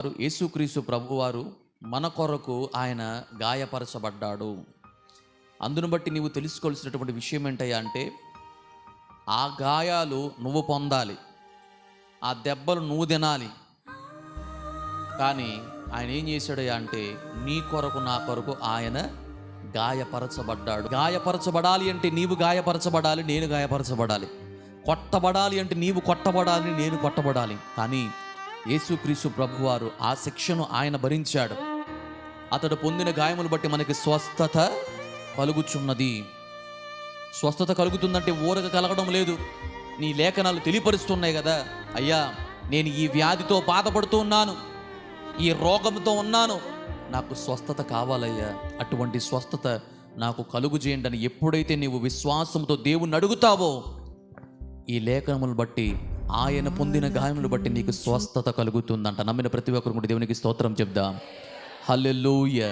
యేసుక్రీస్తు ప్రభువారు మన కొరకు ఆయన గాయపరచబడ్డాడు. అందును బట్టి నీవు తెలుసుకోవాల్సినటువంటి విషయం ఏంటయ్యా అంటే, ఆ గాయాలు నువ్వు పొందాలి, ఆ దెబ్బలు నువ్వు తినాలి. కానీ ఆయన ఏం చేశాడయ్యా అంటే, నీ కొరకు నా కొరకు ఆయన గాయపరచబడ్డాడు. గాయపరచబడాలి అంటే నీవు గాయపరచబడాలి, నేను గాయపరచబడాలి. కొట్టబడాలి అంటే నీవు కొట్టబడాలి, నేను కొట్టబడాలి. కానీ యేసుక్రీస్తు ప్రభువారు ఆ శిక్షను ఆయన భరించాడు. అతడు పొందిన గాయములు బట్టి మనకి స్వస్థత కలుగుచున్నది. స్వస్థత కలుగుతుందంటే ఊరక కలగడం లేదు. నీ లేఖనాలు తెలియపరుస్తున్నాయి కదా, అయ్యా నేను ఈ వ్యాధితో బాధపడుతూ ఉన్నాను, ఈ రోగంతో ఉన్నాను, నాకు స్వస్థత కావాలయ్యా, అటువంటి స్వస్థత నాకు కలుగు చేయండి అని ఎప్పుడైతే నీవు విశ్వాసంతో దేవుణ్ణి అడుగుతావో, ఈ లేఖనములు బట్టి ఆయన పొందిన గాయములు బట్టి నీకు స్వస్థత కలుగుతుందంట. నమ్మిన ప్రతి ఒక్కరు కూడా దేవునికి స్తోత్రం చెప్దాం. హల్లెలూయా.